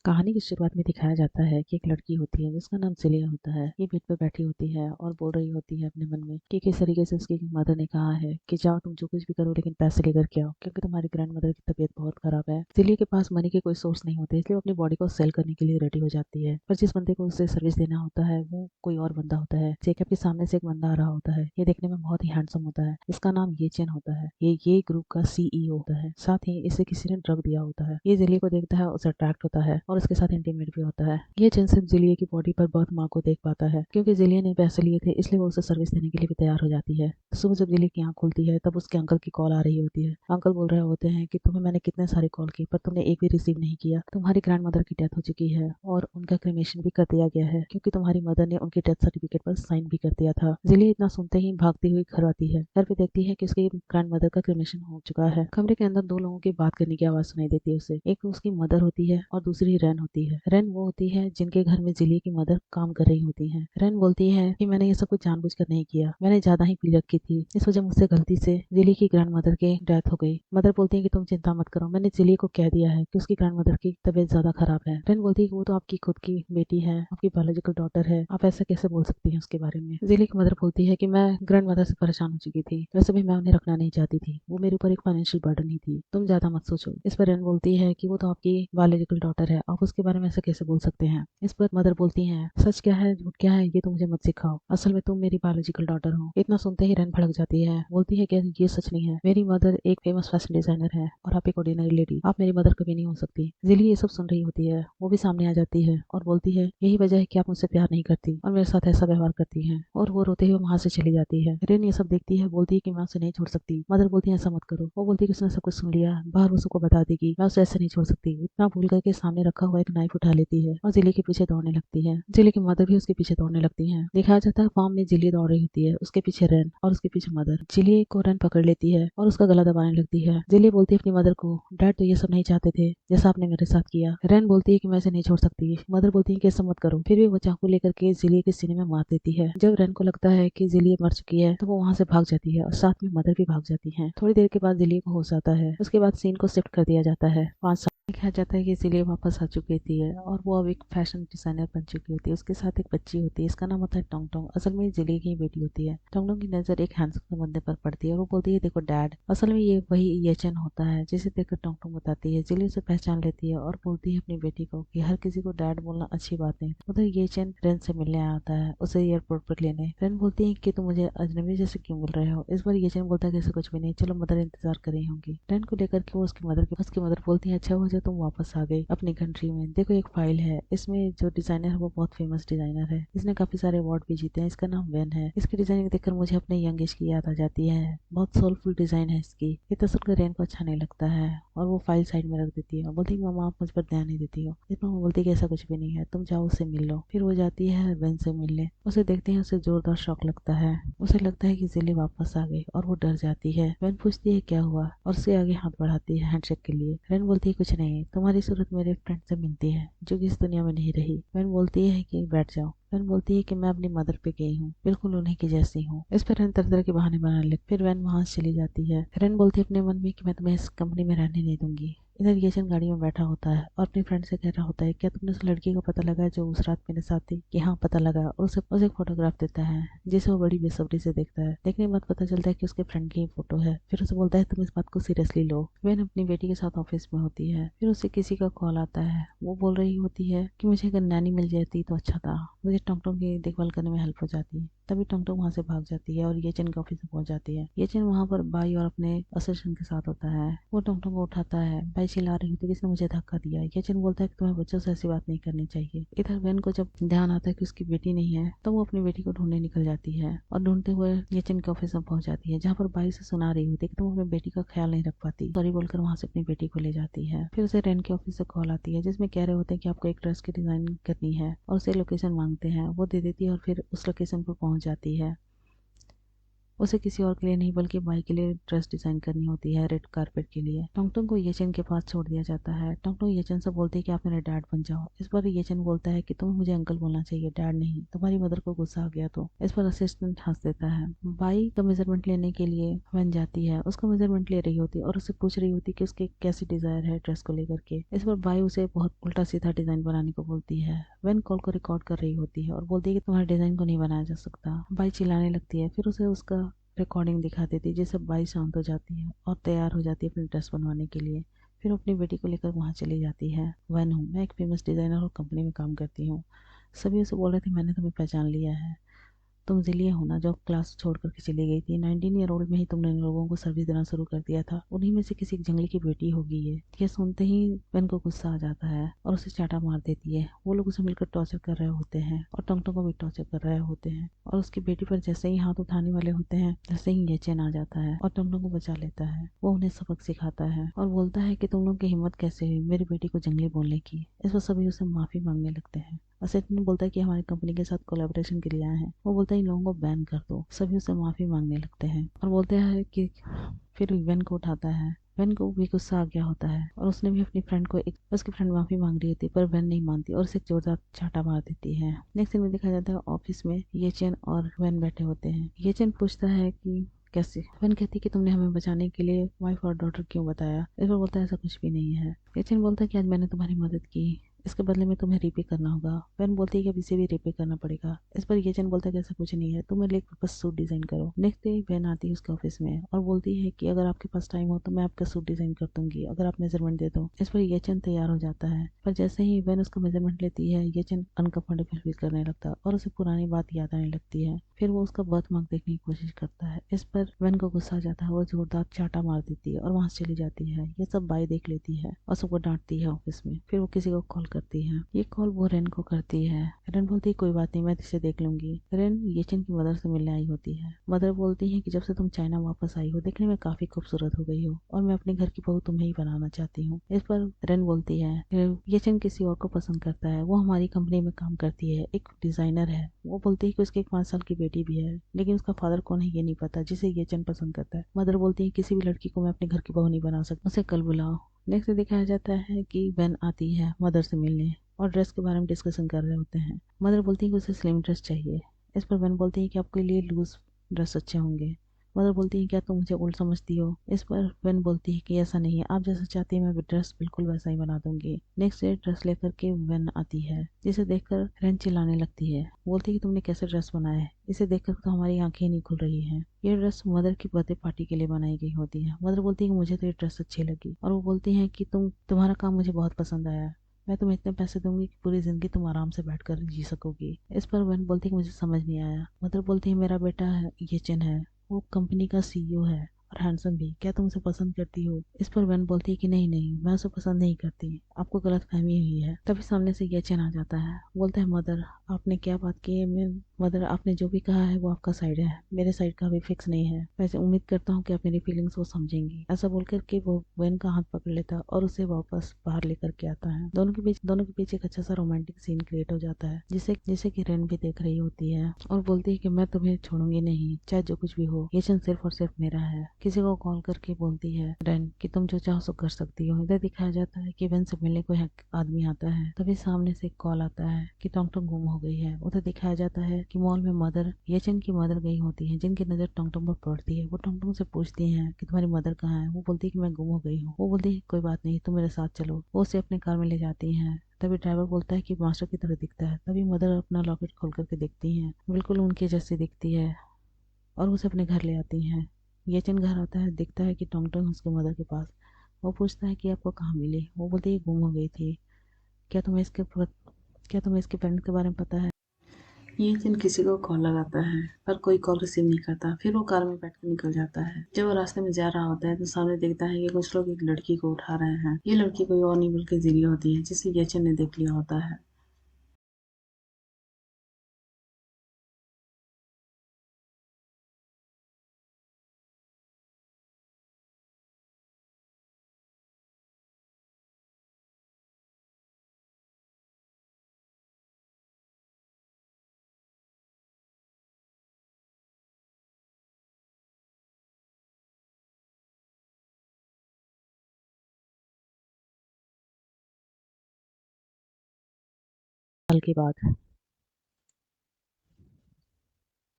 कहानी की शुरुआत में दिखाया जाता है कि एक लड़की होती है जिसका नाम जिलिया होता है। ये बेड पर बैठी होती है और बोल रही होती है अपने मन में कि किस तरीके से उसकी मदर ने कहा है कि जाओ तुम जो कुछ भी करो लेकिन पैसे लेकर के आओ, क्योंकि तुम्हारी ग्रैंड मदर की तबीयत बहुत खराब है। जिलिया के पास मनी के कोई सोर्स नहीं होते, इसलिए वो अपनी बॉडी को सेल करने के लिए रेडी हो जाती है। पर जिस बंदे को उसे सर्विस देना होता है वो कोई और बंदा होता है। जेकब के सामने से एक बंदा आ रहा होता है। ये देखने में बहुत ही हैंडसम होता है। इसका नाम ये चेन होता है। ये ग्रुप का सीईओ होता है। साथ ही इसे किसी ने ड्रग दिया होता है। ये जिलिया को देखता है, उसे अट्रैक्ट होता है और उसके साथ इंटीमेट भी होता है। ये चेन सिर्फ जिलिया की बॉडी पर बर्थ मार्क को देख पाता है, क्योंकि जिलिया ने पैसे लिए थे इसलिए वो उसे सर्विस देने के लिए भी तैयार हो जाती है। सुबह जब जिलिया की आंख खुलती है तब उसके अंकल की कॉल आ रही होती है। अंकल बोल रहे होते हैं कि तुम्हें मैंने कितने सारे कॉल किए पर तुमने एक भी रिसीव नहीं किया। तुम्हारी ग्रैंड मदर की डेथ हो चुकी है और उनका क्रिमेशन भी कर दिया गया है, क्योंकि तुम्हारी मदर ने उनके डेथ सर्टिफिकेट पर साइन भी कर दिया था। जिलिया इतना सुनते ही भागती हुई घर आती है। घर पे देखती है कि उसकी ग्रैंड मदर का क्रिमेशन हो चुका है। कमरे के अंदर दो लोगों की बात करने की आवाज सुनाई देती है उसे। एक उसकी मदर होती है और दूसरी रैन होती है। रैन वो होती है जिनके घर में जिलिया की मदर काम कर रही होती है। रैन बोलती है कि मैंने ये सब कुछ जानबूझकर नहीं किया, मैंने ज्यादा ही पी रखी थी, इस वजह मुझसे गलती से जिलिया की ग्रैंड मदर की डेथ हो गई। मदर बोलती है कि तुम चिंता मत करो, मैंने जिलिया को कह दिया है कि उसकी ग्रैंड मदर की तबीयत ज्यादा खराब है। रैन बोलती है कि वो तो आपकी खुद की बेटी है, आपकी बायोलॉजिकल डॉटर है, आप ऐसा कैसे बोल सकती हैं उसके बारे में। जिलिया की मदर बोलती है कि मैं ग्रैंड मदर से परेशान हो चुकी थी, वैसे भी मैं उन्हें रखना नहीं चाहती थी, वो मेरे ऊपर एक फाइनेंशियल बर्डन ही थी, तुम ज्यादा मत सोचो। इस पर रैन बोलती है कि वो तो आपकी बायोलॉजिकल डॉटर है, आप उसके बारे में ऐसे कैसे बोल सकते हैं। इस पर मदर बोलती हैं सच क्या है झूठ क्या है ये तो मुझे मत सिखाओ, असल में तुम मेरी बायोलॉजिकल डॉटर हो। इतना सुनते ही रैन भड़क जाती है। बोलती है कि ये सच नहीं है, मेरी मदर एक फेमस फैशन डिजाइनर है और आप एक ऑर्डिनरी लेडी, आप मेरी मदर कभी नहीं हो सकती। जिली ये सब सुन रही होती है, वो भी सामने आ जाती है और बोलती है यही वजह है कि आप मुझसे प्यार नहीं करती और मेरे साथ ऐसा व्यवहार करती है, और वो रोते हुए वहां से चली जाती है। रेन ये सब देखती है, बोलती है कि मैं उसे नहीं छोड़ सकती। मदर बोलती है ऐसा मत करो। वो बोलती है कि उसने सब कुछ सुन लिया, बाहर वो सबको बता देगी, मैं उसे ऐसे नहीं छोड़ सकती। इतना भूल करके सामने रखा हुआ एक नाइफ उठा लेती है और जिली के पीछे दौड़ने लगती है। जिली की मदर भी उसके पीछे दौड़ने लगती है। दिखाया जाता है फार्म में जिली दौड़ रही होती है, उसके पीछे रैन और उसके पीछे मदर। जिली को रैन पकड़ लेती है और उसका गला दबाने लगती है। जिली बोलती है अपनी मदर को, डैड तो ये सब नहीं चाहते थे जैसा आपने मेरे साथ किया। रैन बोलती है कि मैं इसे नहीं छोड़ सकती। मदर बोलती है कि ऐसा मत करो। फिर भी वो चाकू लेकर के जिली के सीने में मार देती है। जब रैन को लगता है कि जिली मर चुकी है तो वो वहां से भाग जाती है और साथ में मदर भी भाग जाती है। थोड़ी देर के बाद जिली को होश आता है। उसके बाद सीन को शिफ्ट कर दिया जाता है 5 साल। दिखाया जाता है कि जिली वापस आ चुकी होती है और वो अब एक फैशन डिजाइनर बन चुकी होती है। उसके साथ एक बच्ची होती है, इसका नाम होता है टोंग टोंग। असल में जिली की बेटी होती है। टोंग टोंग की नजर एक हैंडसम बंदे पर पड़ती है और वो बोलती है देखो डैड, असल में ये वही येचन होता है जिसे देखकर टोंग टोंग बताती है। जिली उसे पहचान लेती है और बोलती है अपनी बेटी को कि हर किसी को डैड बोलना अच्छी बात नहीं। उधर येचन रेन से मिलने आया होता है उसे एयरपोर्ट पर लेने। रेन बोलती है कि तुम मुझे अजनबी जैसे क्यों बोल रहे हो। इस बार येचन बोलता है कि ऐसा कुछ भी नहीं, चलो मदर इंतजार कर रही होंगी। रेन को लेकर के वो उसकी मदर बोलती है अच्छा हुआ जो तुम वापस आ गए अपनी कंट्री में। देखो एक फाइल है, इसमें जो डिजाइनर है वो बहुत फेमस डिजाइनर है, इसने काफी सारे अवार्ड भी जीते हैं, इसका नाम वेन है। इसकी डिजाइनिंग देखकर मुझे अपने यंग एज की याद आ जाती है, बहुत सोलफुल डिजाइन है इसकी। ये तो सुनकर रेन को अच्छा नहीं लगता है और वो फाइल साइड में रख देती है और बोलती है मामा आप मुझ पर ध्यान नहीं देती हो। इस पर वो बोलती है कि ऐसा कुछ भी नहीं है, तुम जाओ उससे मिल लो। फिर वो जाती है वेन से मिलने। उसे देखते हैं उसे जोरदार शौक लगता है। उसे लगता है कि जिली वापस आ गई और वो डर जाती है। वेन पूछती है क्या हुआ और उससे आगे हाथ बढ़ाती है हैंडशेक के लिए। रेन बोलती है कुछ नहीं, तुम्हारी सूरत मेरे फ्रेंड से मिलती है जो कि इस दुनिया में नहीं रही। वेन बोलती है कि बैठ जाओ। वेन बोलती है कि मैं अपनी मदर पे गई हूँ, बिल्कुल उन्हीं की जैसी हूँ। इस पर रेन तरह तरह के बहाने बनाने लग। फिर वेन वहां से चली जाती है। रेन बोलती है अपने मन में कि मैं तुम्हें इस कंपनी में रहने नहीं दूंगी। इधर येचन गाड़ी में बैठा होता है और अपनी फ्रेंड से कह रहा होता है क्या तुमने उस लड़की का पता लगा जो उस रात मेरे साथ थी। कि हाँ पता लगा, और उसे एक फोटोग्राफ देता है जिसे वो बड़ी बेसब्री से देखता है। देखने के बाद पता चलता है कि उसके फ्रेंड की फोटो है। फिर उसे बोलता है तुम इस बात को सीरियसली लो। वेन अपनी बेटी के साथ ऑफिस में होती है। फिर उसे किसी का कॉल आता है, वो बोल रही होती है कि मुझे अगर नैनी मिल जाती तो अच्छा था, मुझे टोंग की देखभाल करने में हेल्प हो जाती। तभी टोंग वहां से भाग जाती है और येचन के ऑफिस में पहुंच जाती है। येचन वहां पर बाई और अपने असिस्टेंट के साथ होता है। वो टोंग को उठाता है। बाई चिल्ला रही होती है किसने मुझे धक्का दिया। येचन बोलता है कि तुम्हें बच्चों से ऐसी बात नहीं करनी चाहिए। इधर वेन को जब ध्यान आता है कि उसकी बेटी नहीं है तो वो अपनी बेटी को ढूंढने निकल जाती है और ढूंढते हुए येचन के ऑफिस में पहुंच जाती है, जहाँ पर बाई से सुना रही होती है कि तुम अपनी बेटी का ख्याल नहीं रख पाती। सॉरी बोलकर वहां से अपनी बेटी को ले जाती है। फिर उसे रेन के ऑफिस से कॉल आती है जिसमें कह रहे होते हैं कि आपको एक ड्रेस की डिजाइन करनी है और उसे लोकेशन मांगते हैं। वो दे देती है और फिर उस लोकेशन पर पहुंच जाती है। उसे किसी और के लिए नहीं बल्कि बाई के लिए ड्रेस डिजाइन करनी होती है रेड कारपेट के लिए। टोंगटोंग को येचन के पास छोड़ दिया जाता है। टोंगटोंग येचन से बोलती है कि आप मेरे डैड बन जाओ। इस पर येचन बोलता है कि तुम्हें मुझे अंकल बोलना चाहिए, डैड नहीं। तुम्हारी मदर को गुस्सा आ गया तो। इस पर असिस्टेंट हंस देता है। बाई का मेजरमेंट लेने के लिए वैन जाती है। उसका मेजरमेंट ले रही होती है और उससे पूछ रही होती है कि उसके कैसी डिजायर है ड्रेस को लेकर के। इस पर बाई उसे बहुत उल्टा सीधा डिजाइन बनाने को बोलती है। वैन कॉल को रिकॉर्ड कर रही होती है और बोलती है कि तुम्हारे डिजाइन को नहीं बनाया जा सकता। बाई चिल्लाने लगती है। फिर उसे उसका रिकॉर्डिंग दिखा देती है जिससे बाई शांत हो जाती है और तैयार हो जाती है अपनी ड्रेस बनवाने के लिए। फिर अपनी बेटी को लेकर वहाँ चली जाती है। वैन हूँ, मैं एक फेमस डिजाइनर और कंपनी में काम करती हूँ। सभी उसे बोल रहे थे मैंने तुम्हें पहचान लिया है। तुम जिलिया हो ना जो क्लास छोड़ करके चली गई थी। 19 ईयर ओल्ड में ही तुमने लोगों को सर्विस देना शुरू कर दिया था। उन्हीं में से किसी जंगली की बेटी होगी ये सुनते ही वेन को गुस्सा आ जाता है और उसे चाटा मार देती है। वो लोग उसे मिलकर टॉर्चर कर रहे होते हैं और टोंगटोंग को भी टॉर्चर कर रहे होते हैं और उसकी बेटी पर जैसे ही हाथ उठाने वाले होते हैं जैसे ही ये चैन आ जाता है और टोंगटोंग को बचा लेता है। वो उन्हें सबक सिखाता है और बोलता है कि तुम लोग की हिम्मत कैसे हुई मेरी बेटी को जंगली बोलने की। इस पर सभी उसे माफी मांगने लगते हैं। असिस्टेंट बोलता है कि हमारी कंपनी के साथ कोलैबोरेशन के लिए आए हैं। वो बोलता है इन लोगों को बैन कर दो। सभी उसे माफी मांगने लगते हैं और बोलते हैं कि फिर वेन को उठाता है। वेन को भी गुस्सा आ गया होता है और उसने भी अपनी फ्रेंड को एक उसकी फ्रेंड माफी मांग रही होती है पर वेन नहीं मानती और उसे जोरदार चाटा मार देती है। नेक्स्ट सीन में दिखाया जाता है ऑफिस में ये चैन और वेन बैठे होते हैं। ये चैन पूछता है कि कैसे। वेन कहती है कि तुमने हमें बचाने के लिए वाइफ और डॉटर क्यों बताया। इस पर बोलता है ऐसा कुछ भी नहीं है। ये चैन बोलता है कि आज मैंने तुम्हारी मदद की, इसके बदले में तुम्हें रीपे करना होगा। वैन बोलती है कि अब इसे भी रीपे करना पड़ेगा। इस पर येचन बोलता है कि ऐसा कुछ नहीं है, तुम मेरे लिए बस सूट डिजाइन करो। नेक्स्ट डे वैन आती है उसके ऑफिस में और बोलती है कि अगर आपके पास टाइम हो तो मैं आपका सूट डिजाइन कर दूंगी अगर आप मेजरमेंट दे दो। इस पर येचन तैयार हो जाता है पर जैसे ही वैन उसका मेजरमेंट लेती है येचन अनकंफर्टेबल फील करने लगता है और उसे पुरानी बात याद आने लगती है। फिर वो उसका बर्थ मार्क देखने की कोशिश करता है। इस पर वैन को गुस्सा आ जाता है और जोरदार चाटा मार देती है और वहां से चली जाती है। ये सब बाई देख लेती है और सबको डांटती है ऑफिस में। फिर वो किसी को कॉल करती है। ये कॉल वो रेन को करती है। रेन बोलती है कोई बात नहीं, मैं इसे देख लूंगी। रेन येचन की मदर से मिलने आई होती है। मदर बोलती है कि जब से तुम चाइना वापस आई हो देखने में काफी खूबसूरत हो गई हो और मैं अपने घर की बहू तुम्हें ही बनाना चाहती हूँ। इस पर रेन बोलती है येचन किसी और को पसंद करता है, वो हमारी कंपनी में काम करती है, एक डिजाइनर है। वो बोलती है कि उसकी एक 5 साल की बेटी भी है लेकिन उसका फादर कौन है ये नहीं पता जिसे येचन पसंद करता है। मदर बोलती है किसी भी लड़की को मैं अपने घर की बहू नहीं बना सकती, उसे कल बुलाओ। नेक्स्ट दिखाया जाता है कि बेन आती है मदर से मिलने और ड्रेस के बारे में डिस्कशन कर रहे होते हैं। मदर बोलती है कि उसे स्लिम ड्रेस चाहिए। इस पर बेन बोलती है कि आपके लिए लूज ड्रेस अच्छे होंगे। मदर बोलती है क्या तुम मुझे उल्टा समझती हो। इस पर बेन बोलती है कि ऐसा नहीं है, आप जैसा चाहती है मैं ड्रेस बिल्कुल वैसा ही बना दूंगी। नेक्स्ट डे ड्रेस लेकर के बेन आती है जिसे देखकर रेन चिल्लाने लगती है। बोलती है कि तुमने कैसे ड्रेस बनाया है, इसे देखकर तो हमारी आंखें नहीं खुल रही हैं। ये ड्रेस मदर की बर्थडे पार्टी के लिए बनाई गई होती है। मदर बोलती है कि मुझे तो ये ड्रेस अच्छी लगी और वो बोलती है कि तुम्हारा काम मुझे बहुत पसंद आया, मैं तुम्हें इतने पैसे दूंगी कि पूरी जिंदगी तुम आराम से बैठकर जी सकोगी। इस पर बहन बोलती है कि मुझे समझ नहीं आया। मदर बोलती है मेरा बेटा है ये चिन है, वो कंपनी का सीईओ है और हैंडसम भी, क्या तुम उसे पसंद करती हो। इस पर बहन बोलती है कि नहीं नहीं मैं उसे पसंद नहीं करती, आपको गलत फहमी हुई है। तभी सामने से ये चिन आ जाता है। बोलता है मदर आपने क्या बात की है। मैं मदर आपने जो भी कहा है वो आपका साइड है, मेरे साइड का भी फिक्स नहीं है। वैसे उम्मीद करता हूँ कि आप मेरी फीलिंग्स को समझेंगी। ऐसा बोलकर के वो वेन का हाथ पकड़ लेता है और उसे वापस बाहर लेकर के आता है। दोनों के बीच एक अच्छा सा रोमांटिक सीन क्रिएट हो जाता है जिसे जिसे कि रेन भी देख रही होती है और बोलती है कि मैं तुम्हें छोड़ूंगी नहीं चाहे जो कुछ भी हो, ये क्षण सिर्फ और सिर्फ मेरा है। किसी को कॉल करके बोलती है रेन कि तुम जो चाहो सो कर सकती हो। इधर दिखाया जाता है कि वेन से मिलने कोई आदमी आता है। तभी सामने से एक कॉल आता है कि टोंगटोंग गुम हो गई है। उधर दिखाया जाता है कि मॉल में मदर येचन की मदर गई होती है जिनकी नजर टोंगटोंग पर पड़ती है। वो टोंगटोंग से पूछती है कि तुम्हारी मदर कहाँ है। वो बोलती है कि मैं गुम हो गई हूँ। वो बोलती है कोई बात नहीं तुम मेरे साथ चलो। वो उसे अपने कार में ले जाती है। तभी ड्राइवर बोलता है कि मास्टर की तरह दिखता है। तभी मदर अपना लॉकेट खोल करके देखती है, बिल्कुल उनके जैसी दिखती है और उसे अपने घर ले आती हैं। येचन घर आता है, दिखता है कि टोंगटोंग उसके मदर के पास। वो पूछता है कि आपको कहाँ मिली। वो बोलती है गुम हो गई थी। क्या तुम्हें इसके क्या तुम्हें इसके पेरेंट्स के बारे में पता है। ये दिन किसी को कॉल लगाता है पर कोई कॉल रिसीव नहीं करता। फिर वो कार में बैठ कर निकल जाता है। जब वो रास्ते में जा रहा होता है तो सामने देखता है कि कुछ लोग एक लड़की को उठा रहे हैं। ये लड़की कोई और नहीं बल्कि जिली होती है जिसे येचन ने देख लिया होता है। साल के बाद